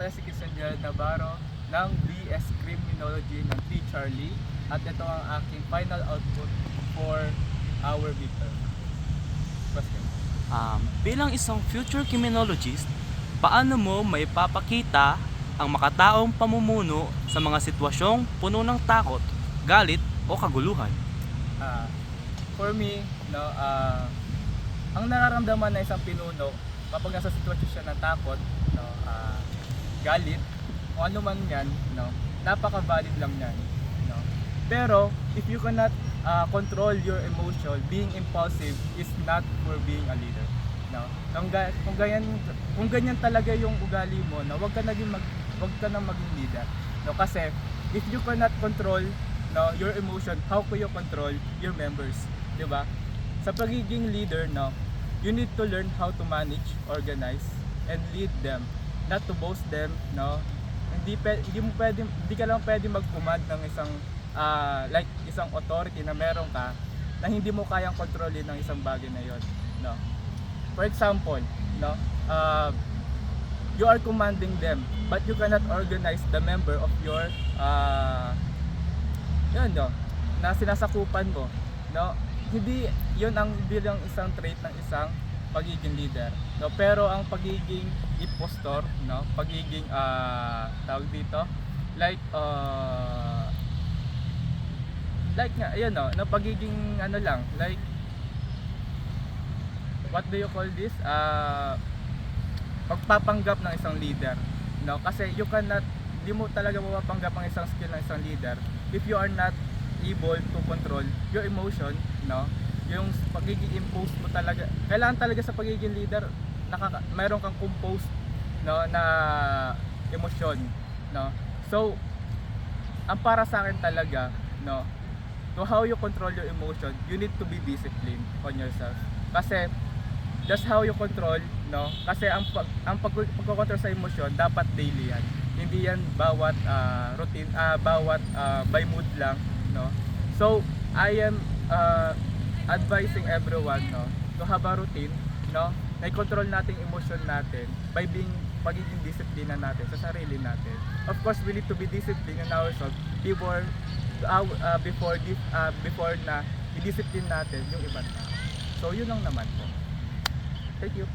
pala si Christian Gerald Navarro ng BS Criminology ng T. Charlie at ito ang aking final output for our midterm. Question. Bilang isang future criminologist, paano mo may papakita ang makataong pamumuno sa mga sitwasyong puno ng takot, galit o kaguluhan? For me, no, ang nararamdaman ng isang pinuno kapag nasa sitwasyon siya ng takot, no, galit, o ano man yan, no, napaka-valid lang yan. No. Pero, if you cannot control your emotion, being impulsive is not for being a leader. No. Kung ganyan talaga yung ugali mo, no, wag ka nang maging leader. No, kasi if you cannot control, no, your emotion, how can you control your members? 'Di ba? Sa pagiging leader, no, you need to learn how to manage, organize, and lead them, not to boast them, no. Hindi ka lang pwede mag-command ng isang like isang authority na meron ka na hindi mo kayang kontrolin ng isang bagay na 'yon, no. For example, no, you are commanding them, but you cannot organize the member of your yun, no, na sinasakupan mo, no. Hindi yun ang bilang isang trait ng isang pagiging leader, no. Pero ang pagiging impostor, no, pagiging tawag dito like nga ayun, no, na pagiging ano lang, like what do you call this, pagpapanggap ng isang leader, no. Kasi di mo talaga mapapanggap ang isang skill ng isang leader if you are not able to control your emotion, no. Yung pagiging imposed mo talaga, kailangan talaga sa pagiging leader mayroon kang composed, no, na emosyon, no. So ang para sa akin talaga, no, to how you control your emotion, you need to be disciplined on yourself. Kasi that's how you control, no. Kasi ang pagko-control sa emosyon dapat daily yan. Hindi yan bawat routine, bawat by mood lang, no. So I am advising everyone, no, to have a routine, no, na i-control natin yung emotion natin by pagiging disiplina natin sa sarili natin. Of course, we need to be disciplined in ourselves before na i-discipline natin yung ibang tao. So yun lang naman po. Thank you.